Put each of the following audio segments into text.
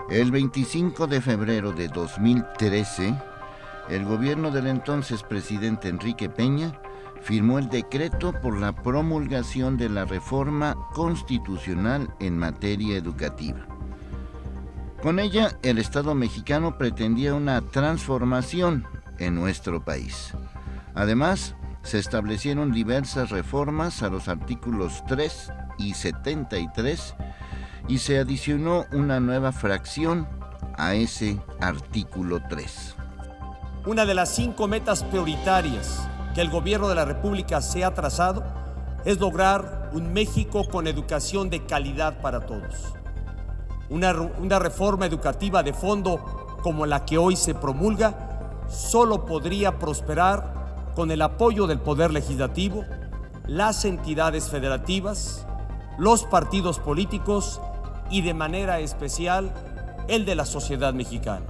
El 25 de febrero de 2013, el gobierno del entonces presidente Enrique Peña firmó el decreto por la promulgación de la reforma constitucional en materia educativa. Con ella, el Estado mexicano pretendía una transformación en nuestro país. Además, se establecieron diversas reformas a los artículos 3 y 73 y se adicionó una nueva fracción a ese artículo 3. Una de las 5 metas prioritarias que el gobierno de la República se ha trazado es lograr un México con educación de calidad para todos. Una reforma educativa de fondo como la que hoy se promulga solo podría prosperar con el apoyo del Poder Legislativo, las entidades federativas, los partidos políticos y de manera especial el de la sociedad mexicana.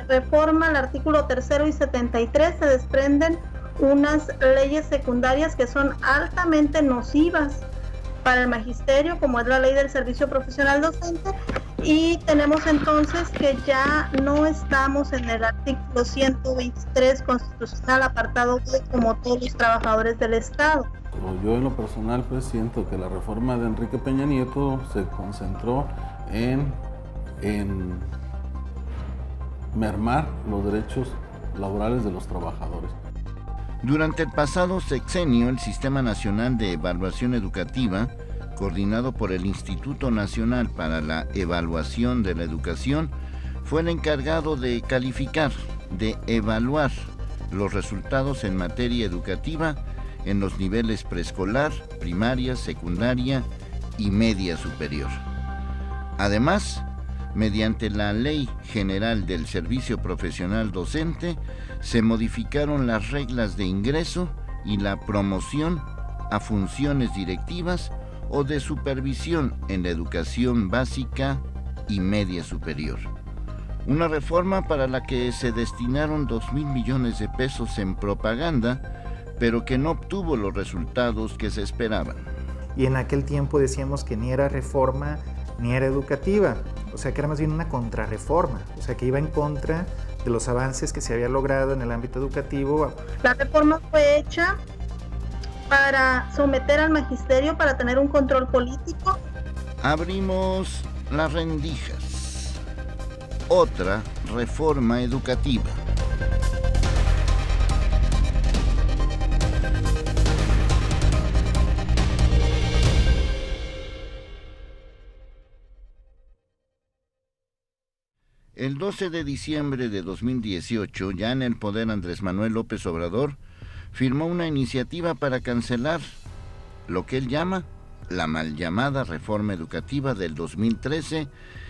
Reforma al artículo 3 y 73 se desprenden unas leyes secundarias que son altamente nocivas para el magisterio, como es la ley del servicio profesional docente, y tenemos entonces que ya no estamos en el artículo 123 constitucional, apartado B, como todos los trabajadores del Estado. Yo en lo personal pues siento que la reforma de Enrique Peña Nieto se concentró en mermar los derechos laborales de los trabajadores. Durante el pasado sexenio, el Sistema Nacional de Evaluación Educativa, coordinado por el Instituto Nacional para la Evaluación de la Educación, fue el encargado de calificar, de evaluar los resultados en materia educativa en los niveles preescolar, primaria, secundaria y media superior. Además, mediante la Ley General del Servicio Profesional Docente, se modificaron las reglas de ingreso y la promoción a funciones directivas o de supervisión en la educación básica y media superior. Una reforma para la que se destinaron 2,000 millones de pesos en propaganda, pero que no obtuvo los resultados que se esperaban. Y en aquel tiempo decíamos que ni era reforma ni era educativa, o sea que era más bien una contrarreforma, o sea que iba en contra de los avances que se había logrado en el ámbito educativo. La reforma fue hecha para someter al magisterio, para tener un control político. Abrimos las rendijas. Otra reforma educativa. El 12 de diciembre de 2018, ya en el poder, Andrés Manuel López Obrador firmó una iniciativa para cancelar lo que él llama la mal llamada reforma educativa del 2013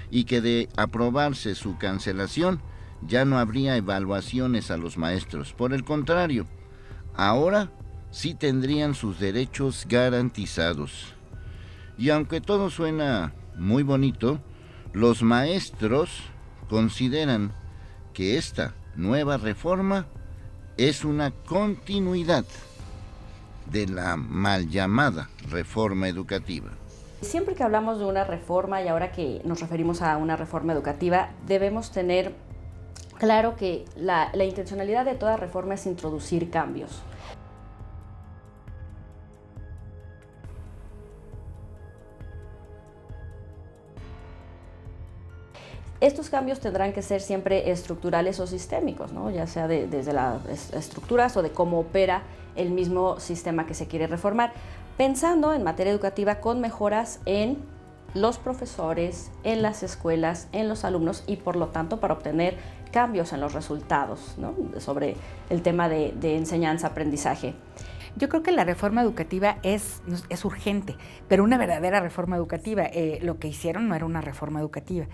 y que de aprobarse su cancelación ya no habría evaluaciones a los maestros. Por el contrario, ahora sí tendrían sus derechos garantizados. Y aunque todo suena muy bonito, los maestros consideran que esta nueva reforma es una continuidad de la mal llamada reforma educativa. Siempre que hablamos de una reforma y ahora que nos referimos a una reforma educativa, debemos tener claro que la intencionalidad de toda reforma es introducir cambios. Estos cambios tendrán que ser siempre estructurales o sistémicos, ¿no? Ya sea desde las estructuras o de cómo opera el mismo sistema que se quiere reformar, pensando en materia educativa con mejoras en los profesores, en las escuelas, en los alumnos y por lo tanto para obtener cambios en los resultados, ¿no? Sobre el tema de enseñanza-aprendizaje. Yo creo que la reforma educativa es urgente, pero una verdadera reforma educativa. Lo que hicieron no era una reforma educativa.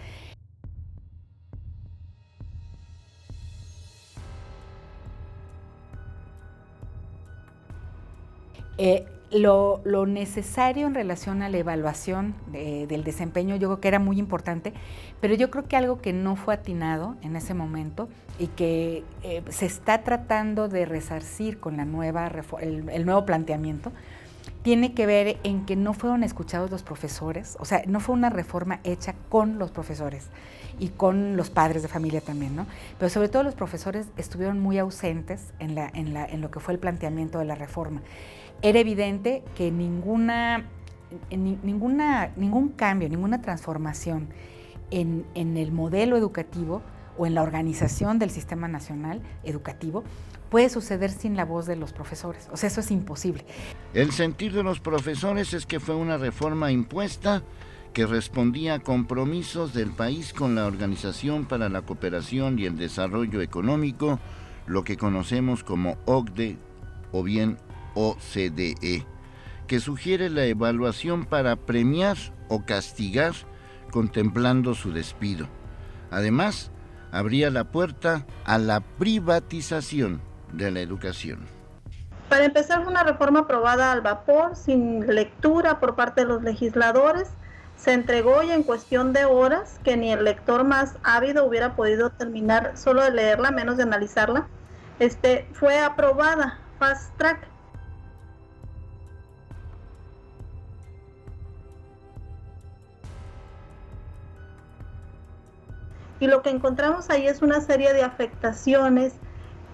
Lo necesario en relación a la evaluación del desempeño, yo creo que era muy importante, pero yo creo que algo que no fue atinado en ese momento y que se está tratando de resarcir con la nueva el nuevo planteamiento, tiene que ver en que no fueron escuchados los profesores, o sea, no fue una reforma hecha con los profesores y con los padres de familia también, ¿no? Pero sobre todo los profesores estuvieron muy ausentes en lo que fue el planteamiento de la reforma. Era evidente que ningún cambio, ninguna transformación en el modelo educativo o en la organización del sistema nacional educativo puede suceder sin la voz de los profesores. O sea, eso es imposible. El sentir de los profesores es que fue una reforma impuesta que respondía a compromisos del país con la Organización para la Cooperación y el Desarrollo Económico, lo que conocemos como OCDE o bien OCDE, que sugiere la evaluación para premiar o castigar contemplando su despido. Además, abría la puerta a la privatización de la educación. Para empezar, fue una reforma aprobada al vapor, sin lectura por parte de los legisladores. Se entregó y en cuestión de horas, que ni el lector más ávido hubiera podido terminar solo de leerla, menos de analizarla, fue aprobada, fast track. Y lo que encontramos ahí es una serie de afectaciones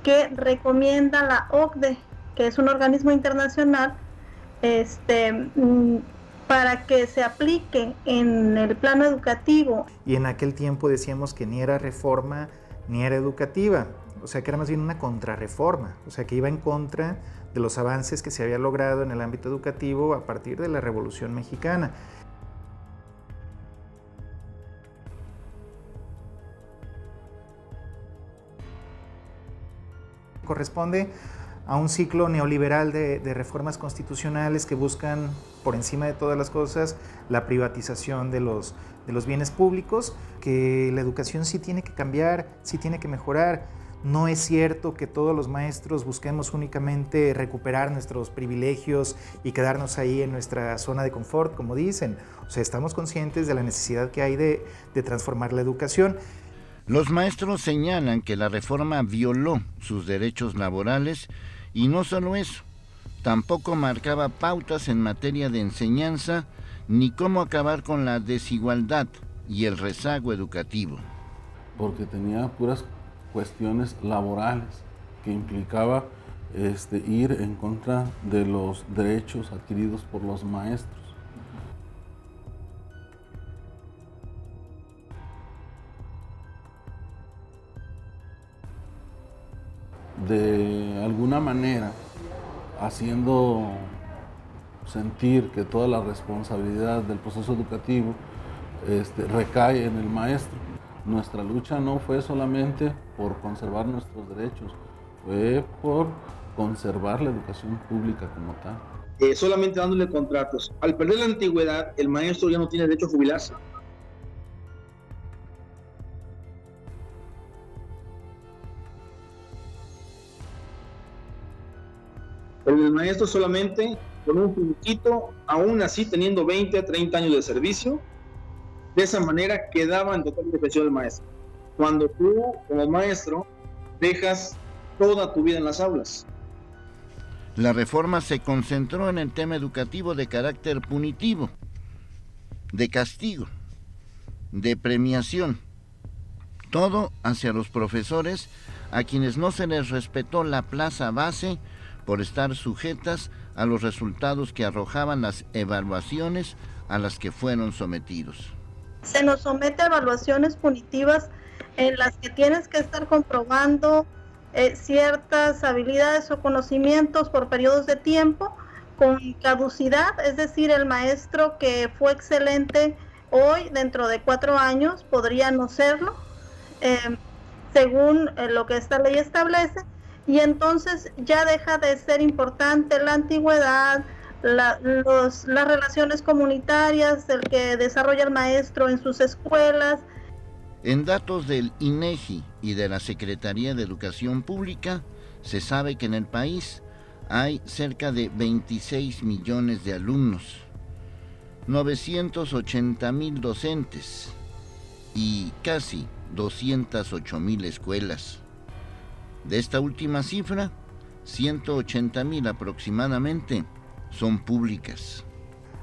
que recomienda la OCDE, que es un organismo internacional, para que se aplique en el plano educativo. Y en aquel tiempo decíamos que ni era reforma ni era educativa, o sea que era más bien una contrarreforma, o sea que iba en contra de los avances que se había logrado en el ámbito educativo a partir de la Revolución Mexicana. Corresponde a un ciclo neoliberal de reformas constitucionales que buscan, por encima de todas las cosas, la privatización de los bienes públicos, que la educación sí tiene que cambiar, sí tiene que mejorar. No es cierto que todos los maestros busquemos únicamente recuperar nuestros privilegios y quedarnos ahí en nuestra zona de confort, como dicen. O sea, estamos conscientes de la necesidad que hay de transformar la educación. Los maestros señalan que la reforma violó sus derechos laborales y no solo eso, tampoco marcaba pautas en materia de enseñanza ni cómo acabar con la desigualdad y el rezago educativo. Porque tenía puras cuestiones laborales que implicaba ir en contra de los derechos adquiridos por los maestros. De alguna manera, haciendo sentir que toda la responsabilidad del proceso educativo recae en el maestro. Nuestra lucha no fue solamente por conservar nuestros derechos, fue por conservar la educación pública como tal. Solamente dándole contratos. Al perder la antigüedad, el maestro ya no tiene derecho a jubilarse. El maestro solamente con un finiquito, aún así teniendo 20 a 30 años de servicio, de esa manera quedaba en total defensión del maestro. Cuando tú, como maestro, dejas toda tu vida en las aulas. La reforma se concentró en el tema educativo de carácter punitivo, de castigo, de premiación, todo hacia los profesores a quienes no se les respetó la plaza base por estar sujetas a los resultados que arrojaban las evaluaciones a las que fueron sometidos. Se nos somete a evaluaciones punitivas en las que tienes que estar comprobando ciertas habilidades o conocimientos por periodos de tiempo con caducidad, es decir, el maestro que fue excelente hoy, dentro de 4 años, podría no serlo, según lo que esta ley establece, y entonces ya deja de ser importante la antigüedad, las relaciones comunitarias, el que desarrolla el maestro en sus escuelas. En datos del INEGI y de la Secretaría de Educación Pública, se sabe que en el país hay cerca de 26 millones de alumnos, 980,000 docentes y casi 208,000 escuelas. De esta última cifra, 180,000 aproximadamente son públicas.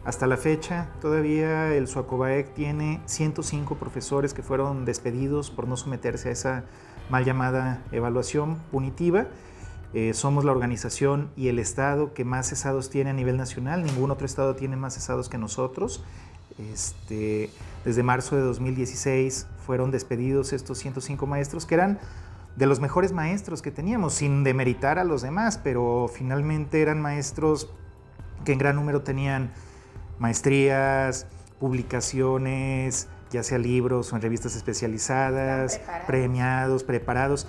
Hasta la fecha, todavía el SUACOBAEC tiene 105 profesores que fueron despedidos por no someterse a esa mal llamada evaluación punitiva. Somos la organización y el estado que más cesados tiene a nivel nacional. Ningún otro estado tiene más cesados que nosotros. Desde marzo de 2016 fueron despedidos estos 105 maestros, que eran de los mejores maestros que teníamos, sin demeritar a los demás, pero finalmente eran maestros que en gran número tenían maestrías, publicaciones, ya sea libros o en revistas especializadas, premiados, preparados.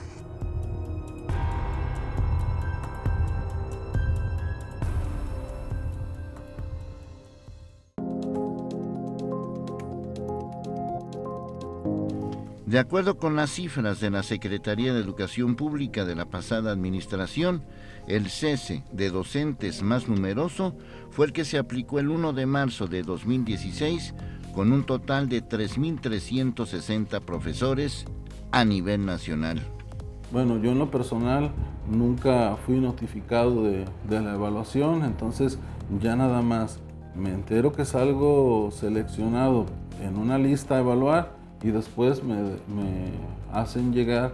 De acuerdo con las cifras de la Secretaría de Educación Pública de la pasada administración, el cese de docentes más numeroso fue el que se aplicó el 1 de marzo de 2016, con un total de 3.360 profesores a nivel nacional. Bueno, yo en lo personal nunca fui notificado de la evaluación, entonces ya nada más me entero que salgo seleccionado en una lista a evaluar y después me hacen llegar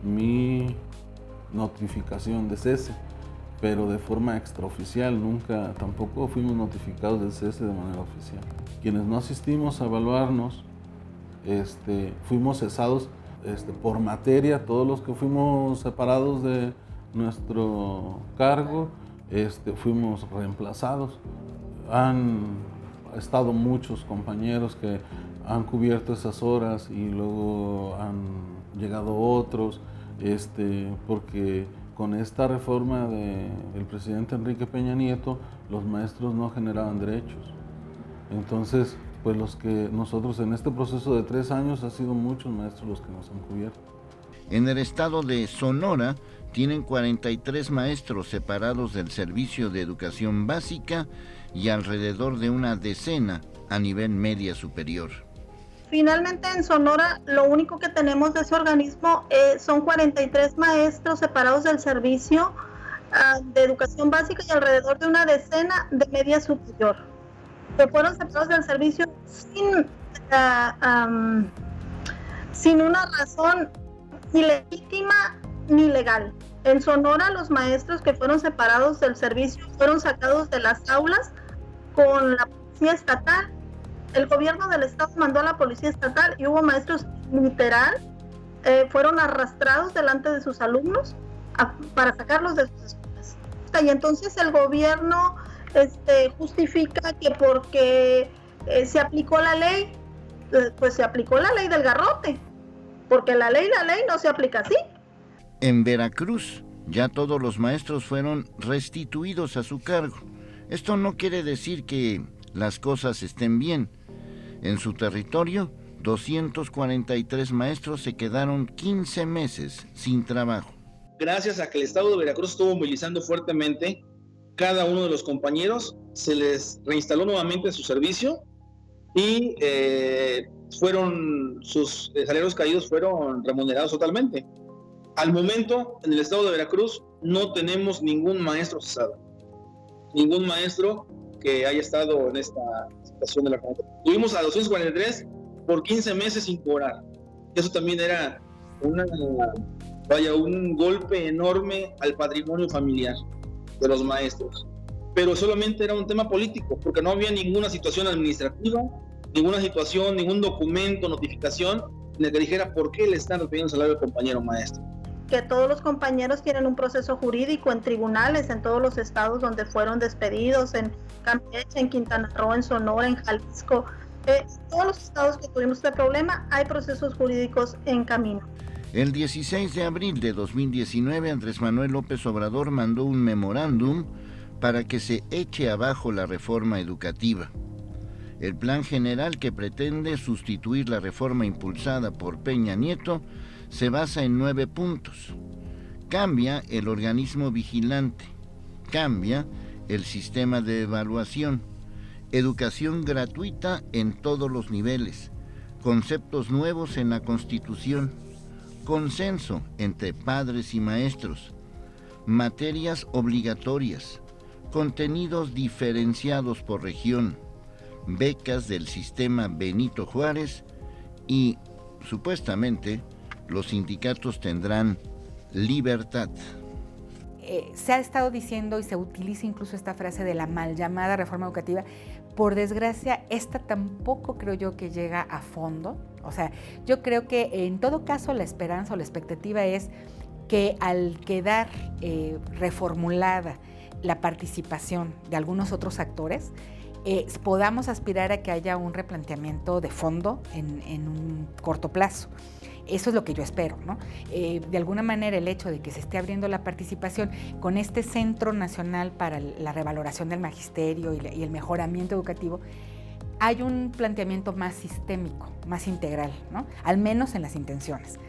mi notificación de cese, pero de forma extraoficial, tampoco fuimos notificados del cese de manera oficial. Quienes no asistimos a evaluarnos, fuimos cesados por materia, todos los que fuimos separados de nuestro cargo, fuimos reemplazados. Han estado muchos compañeros que han cubierto esas horas y luego han llegado otros, porque con esta reforma del presidente Enrique Peña Nieto, los maestros no generaban derechos. Entonces, pues nosotros en este proceso de 3 años, ha sido muchos maestros los que nos han cubierto. En el estado de Sonora tienen 43 maestros separados del servicio de educación básica y alrededor de una decena a nivel media superior. Finalmente, en Sonora, lo único que tenemos de ese organismo son 43 maestros separados del servicio de educación básica y alrededor de una decena de media superior, que fueron separados del servicio sin una razón ni legítima ni legal. En Sonora, los maestros que fueron separados del servicio fueron sacados de las aulas con la policía estatal. El gobierno del estado mandó a la policía estatal y hubo maestros literal, fueron arrastrados delante de sus alumnos para sacarlos de sus escuelas. Y entonces el gobierno justifica que porque se aplicó la ley, pues se aplicó la ley del garrote, porque la ley no se aplica así. En Veracruz, ya todos los maestros fueron restituidos a su cargo. Esto no quiere decir que las cosas estén bien. En su territorio, 243 maestros se quedaron 15 meses sin trabajo. Gracias a que el estado de Veracruz estuvo movilizando fuertemente, cada uno de los compañeros se les reinstaló nuevamente su servicio y sus salarios caídos fueron remunerados totalmente. Al momento, en el estado de Veracruz, no tenemos ningún maestro cesado. Ningún maestro que haya estado en esta situación de la comunidad. Tuvimos a 243 por 15 meses sin cobrar. Eso también era un golpe enorme al patrimonio familiar de los maestros. Pero solamente era un tema político, porque no había ninguna situación administrativa, ninguna situación, ningún documento, notificación en el que dijera por qué le están refiriendo el salario al compañero maestro. Que todos los compañeros tienen un proceso jurídico en tribunales en todos los estados donde fueron despedidos, en Campeche, en Quintana Roo, en Sonora, en Jalisco. Todos los estados que tuvimos este problema hay procesos jurídicos en camino. El 16 de abril de 2019, Andrés Manuel López Obrador mandó un memorándum para que se eche abajo la reforma educativa. El plan general que pretende sustituir la reforma impulsada por Peña Nieto se basa en 9 puntos. Cambia el organismo vigilante, cambia el sistema de evaluación, educación gratuita en todos los niveles, conceptos nuevos en la Constitución, consenso entre padres y maestros, materias obligatorias, contenidos diferenciados por región, becas del sistema Benito Juárez y, supuestamente, los sindicatos tendrán libertad. Se ha estado diciendo y se utiliza incluso esta frase de la mal llamada reforma educativa. Por desgracia, esta tampoco creo yo que llega a fondo. O sea, yo creo que en todo caso la esperanza o la expectativa es que al quedar reformulada la participación de algunos otros actores, podamos aspirar a que haya un replanteamiento de fondo en un corto plazo. Eso es lo que yo espero, ¿no? De alguna manera el hecho de que se esté abriendo la participación con este Centro Nacional para la Revaloración del Magisterio y el Mejoramiento Educativo, hay un planteamiento más sistémico, más integral, ¿no? Al menos en las intenciones.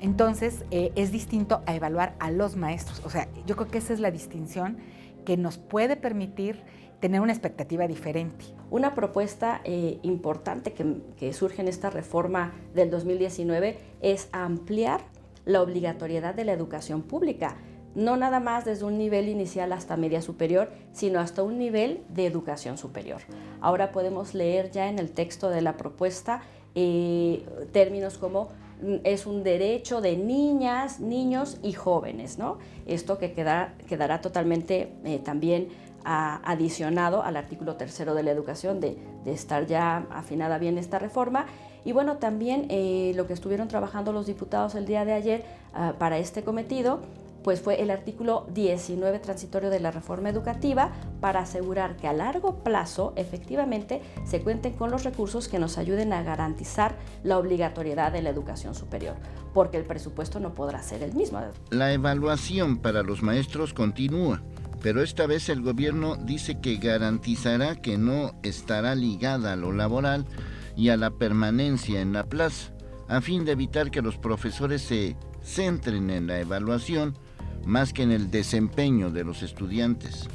Entonces, es distinto a evaluar a los maestros. O sea, yo creo que esa es la distinción que nos puede permitir tener una expectativa diferente. Una propuesta importante que surge en esta reforma del 2019 es ampliar la obligatoriedad de la educación pública, no nada más desde un nivel inicial hasta media superior, sino hasta un nivel de educación superior. Ahora podemos leer ya en el texto de la propuesta términos como es un derecho de niñas, niños y jóvenes, ¿no? Esto que quedará totalmente también adicionado al artículo 3 de la educación, de estar ya afinada bien esta reforma. Y bueno, también lo que estuvieron trabajando los diputados el día de ayer para este cometido, pues fue el artículo 19 transitorio de la reforma educativa para asegurar que a largo plazo efectivamente se cuenten con los recursos que nos ayuden a garantizar la obligatoriedad de la educación superior, porque el presupuesto no podrá ser el mismo. La evaluación para los maestros continúa, pero esta vez el gobierno dice que garantizará que no estará ligada a lo laboral y a la permanencia en la plaza, a fin de evitar que los profesores se centren en la evaluación más que en el desempeño de los estudiantes.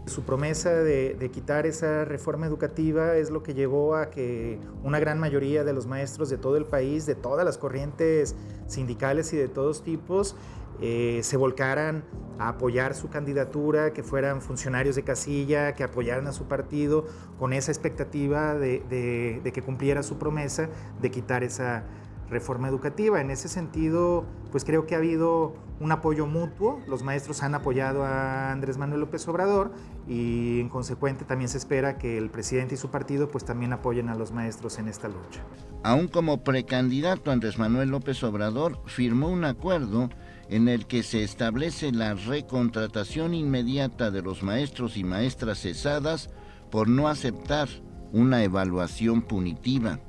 Su promesa de quitar esa reforma educativa es lo que llevó a que una gran mayoría de los maestros de todo el país, de todas las corrientes sindicales y de todos tipos, se volcaran a apoyar su candidatura, que fueran funcionarios de casilla, que apoyaran a su partido con esa expectativa de que cumpliera su promesa de quitar esa reforma educativa. En ese sentido, pues creo que ha habido un apoyo mutuo. Los maestros han apoyado a Andrés Manuel López Obrador y en consecuente también se espera que el presidente y su partido pues también apoyen a los maestros en esta lucha. Aún como precandidato, Andrés Manuel López Obrador firmó un acuerdo en el que se establece la recontratación inmediata de los maestros y maestras cesadas por no aceptar una evaluación punitiva.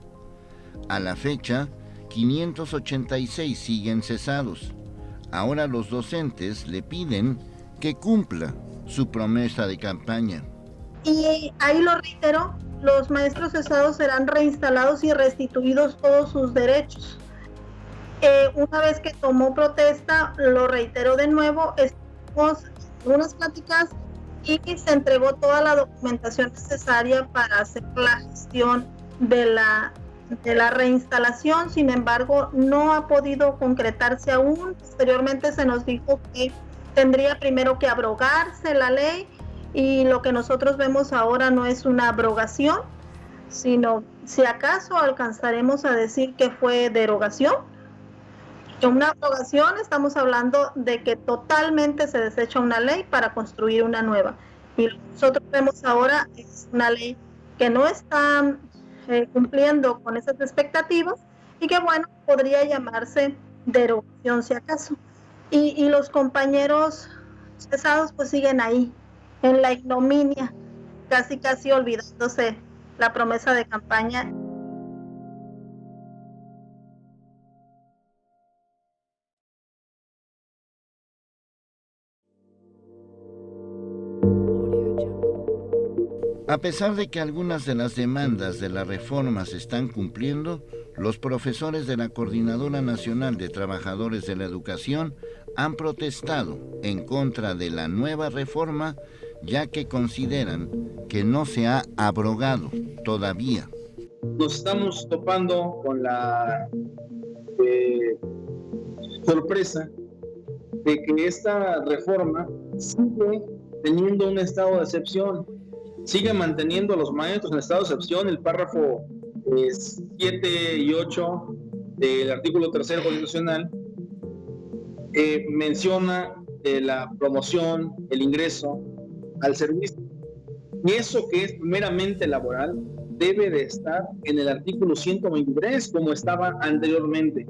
A la fecha, 586 siguen cesados. Ahora los docentes le piden que cumpla su promesa de campaña. Y ahí lo reitero, los maestros cesados serán reinstalados y restituidos todos sus derechos. Una vez que tomó protesta, lo reitero de nuevo, estuvimos en unas pláticas y se entregó toda la documentación necesaria para hacer la gestión de la reinstalación. Sin embargo, no ha podido concretarse aún. Posteriormente se nos dijo que tendría primero que abrogarse la ley, y lo que nosotros vemos ahora no es una abrogación, sino si acaso alcanzaremos a decir que fue derogación. En una abrogación estamos hablando de que totalmente se desecha una ley para construir una nueva, y lo que nosotros vemos ahora es una ley que no está cumpliendo con esas expectativas y que bueno, podría llamarse derogación si acaso. Y los compañeros cesados pues siguen ahí, en la ignominia, casi olvidándose la promesa de campaña. A pesar de que algunas de las demandas de la reforma se están cumpliendo, los profesores de la Coordinadora Nacional de Trabajadores de la Educación han protestado en contra de la nueva reforma, ya que consideran que no se ha abrogado todavía. Nos estamos topando con la sorpresa de que esta reforma sigue teniendo un estado de excepción. Sigue manteniendo a los maestros en estado de excepción. El párrafo 7 y 8 del artículo 3 constitucional menciona la promoción, el ingreso al servicio. Y eso que es meramente laboral debe de estar en el artículo 123 como estaba anteriormente.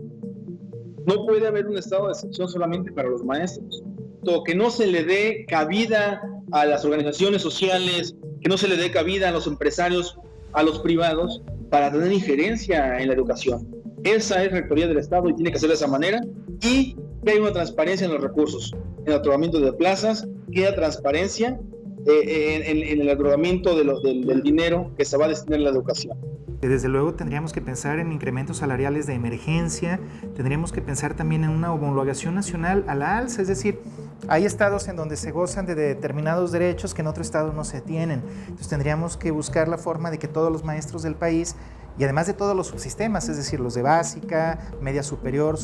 No puede haber un estado de excepción solamente para los maestros. Que no se le dé cabida a las organizaciones sociales, que no se le dé cabida a los empresarios, a los privados, para tener injerencia en la educación. Esa es la rectoría del Estado y tiene que ser de esa manera. Y que haya una transparencia en los recursos, en el otorgamiento de plazas, que haya transparencia en el otorgamiento del dinero que se va a destinar a la educación. Desde luego tendríamos que pensar en incrementos salariales de emergencia, tendríamos que pensar también en una homologación nacional a la alza, es decir, hay estados en donde se gozan de determinados derechos que en otro estado no se tienen. Entonces tendríamos que buscar la forma de que todos los maestros del país, y además de todos los subsistemas, es decir, los de básica, media superior,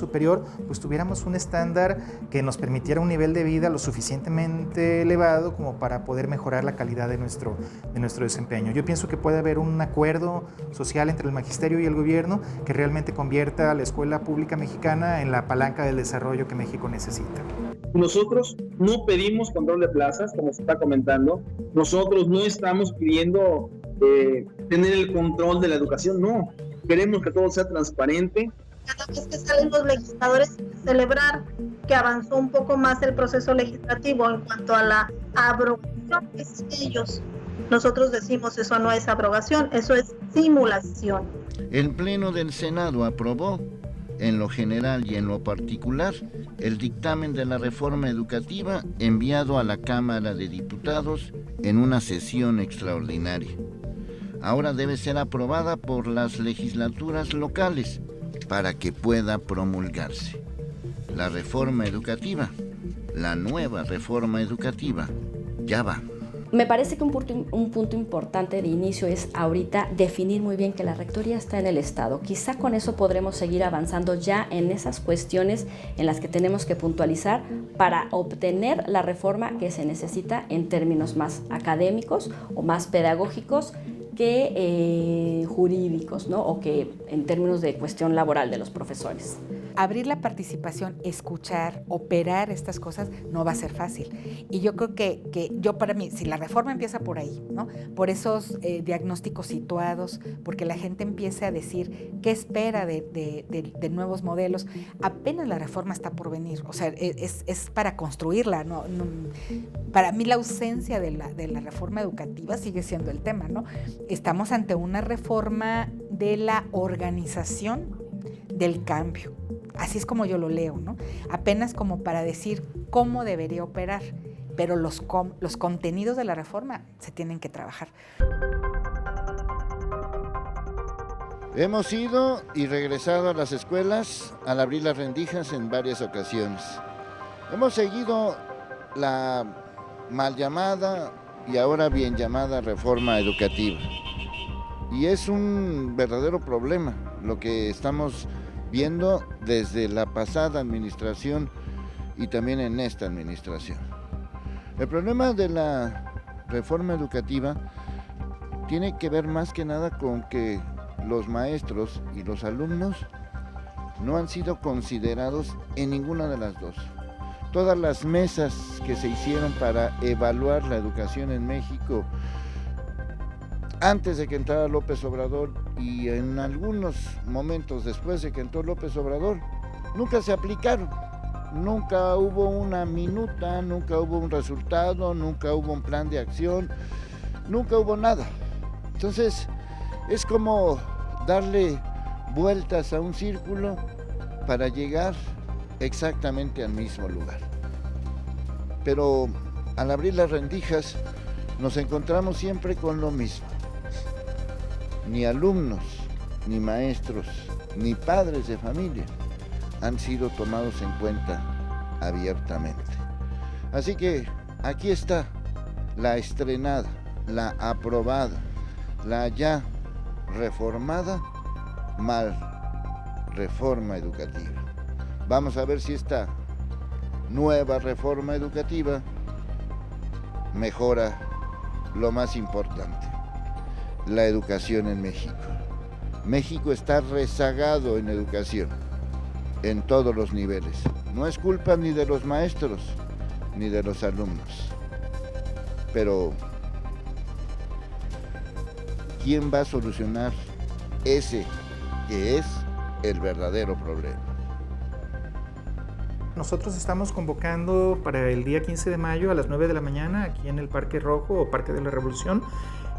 pues tuviéramos un estándar que nos permitiera un nivel de vida lo suficientemente elevado como para poder mejorar la calidad de nuestro desempeño. Yo pienso que puede haber un acuerdo social entre el magisterio y el gobierno que realmente convierta a la escuela pública mexicana en la palanca del desarrollo que México necesita. Nosotros no pedimos control de plazas, como se está comentando. Nosotros no estamos pidiendo tener el control de la educación, no. Queremos que todo sea transparente. Cada vez que salen los legisladores, celebrar que avanzó un poco más el proceso legislativo en cuanto a la abrogación que es ellos. Nosotros decimos eso no es abrogación, eso es simulación. El Pleno del Senado aprobó, en lo general y en lo particular, el dictamen de la reforma educativa enviado a la Cámara de Diputados en una sesión extraordinaria. Ahora debe ser aprobada por las legislaturas locales para que pueda promulgarse. La reforma educativa, la nueva reforma educativa, ya va. Me parece que un punto importante de inicio es ahorita definir muy bien que la rectoría está en el Estado. Quizá con eso podremos seguir avanzando ya en esas cuestiones en las que tenemos que puntualizar para obtener la reforma que se necesita en términos más académicos o más pedagógicos que jurídicos, ¿no? O que en términos de cuestión laboral de los profesores. Abrir la participación, escuchar, operar estas cosas no va a ser fácil. Y yo creo que yo para mí, si la reforma empieza por ahí, ¿no? Por esos diagnósticos situados, porque la gente empiece a decir qué espera de nuevos modelos, apenas la reforma está por venir. O sea, es para construirla, ¿no? Para mí la ausencia de la reforma educativa sigue siendo el tema, ¿no? Estamos ante una reforma de la organización del cambio. Así es como yo lo leo, ¿no? Apenas como para decir cómo debería operar, pero los contenidos de la reforma se tienen que trabajar. Hemos ido y regresado a las escuelas al abrir las rendijas en varias ocasiones. Hemos seguido la mal llamada y ahora bien llamada reforma educativa. Y es un verdadero problema lo que estamos viendo desde la pasada administración y también en esta administración. El problema de la reforma educativa tiene que ver más que nada con que los maestros y los alumnos no han sido considerados en ninguna de las dos. Todas las mesas que se hicieron para evaluar la educación en México antes de que entrara López Obrador y en algunos momentos después de que entró López Obrador, nunca se aplicaron. Nunca hubo una minuta, nunca hubo un resultado, nunca hubo un plan de acción, nunca hubo nada. Entonces, es como darle vueltas a un círculo para llegar exactamente al mismo lugar. Pero al abrir las rendijas, nos encontramos siempre con lo mismo. Ni alumnos, ni maestros, ni padres de familia han sido tomados en cuenta abiertamente. Así que aquí está la estrenada, la aprobada, la ya reformada mal reforma educativa. Vamos a ver si esta nueva reforma educativa mejora lo más importante, la educación en México. México está rezagado en educación, en todos los niveles. No es culpa ni de los maestros, ni de los alumnos. Pero, ¿quién va a solucionar ese que es el verdadero problema? Nosotros estamos convocando para el día 15 de mayo a las 9 de la mañana aquí en el Parque Rojo o Parque de la Revolución.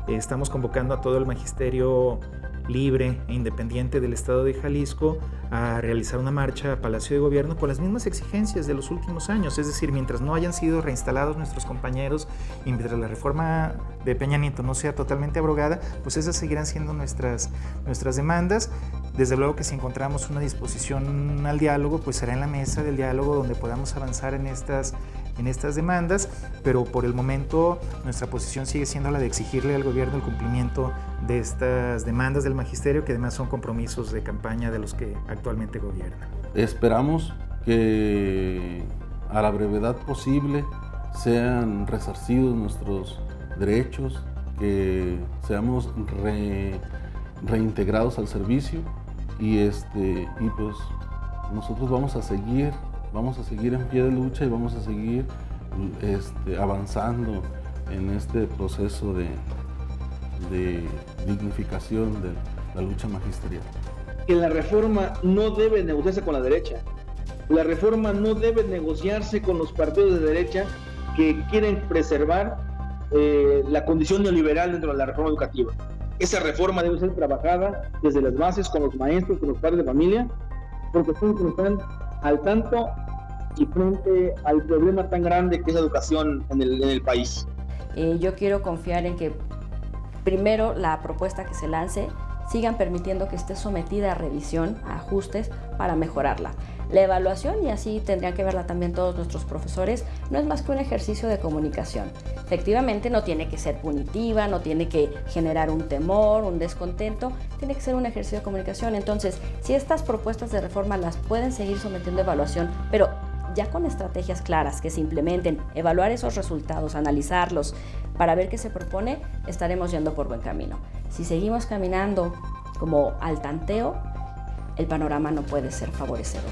Estamos convocando a todo el magisterio libre e independiente del Estado de Jalisco a realizar una marcha a Palacio de Gobierno con las mismas exigencias de los últimos años, es decir, mientras no hayan sido reinstalados nuestros compañeros y mientras la reforma de Peña Nieto no sea totalmente abrogada, pues esas seguirán siendo nuestras demandas. Desde luego que si encontramos una disposición al diálogo, pues será en la mesa del diálogo donde podamos avanzar en estas demandas, pero por el momento nuestra posición sigue siendo la de exigirle al gobierno el cumplimiento de estas demandas del magisterio, que además son compromisos de campaña de los que actualmente gobiernan. Esperamos que a la brevedad posible sean resarcidos nuestros derechos, que seamos reintegrados al servicio y pues nosotros vamos a seguir en pie de lucha y vamos a seguir avanzando en este proceso de dignificación de la lucha magisterial. Que la reforma no debe negociarse con la derecha. La reforma no debe negociarse con los partidos de derecha que quieren preservar la condición neoliberal dentro de la reforma educativa. Esa reforma debe ser trabajada desde las bases con los maestros, con los padres de familia, porque son los que están al tanto y frente al problema tan grande que es la educación en el país. Yo quiero confiar en que primero la propuesta que se lance sigan permitiendo que esté sometida a revisión, a ajustes para mejorarla. La evaluación, y así tendrían que verla también todos nuestros profesores, no es más que un ejercicio de comunicación. Efectivamente no tiene que ser punitiva, no tiene que generar un temor, un descontento, tiene que ser un ejercicio de comunicación. Entonces, si estas propuestas de reforma las pueden seguir sometiendo a evaluación, pero ya con estrategias claras que se implementen, evaluar esos resultados, analizarlos para ver qué se propone, estaremos yendo por buen camino. Si seguimos caminando como al tanteo, el panorama no puede ser favorecedor.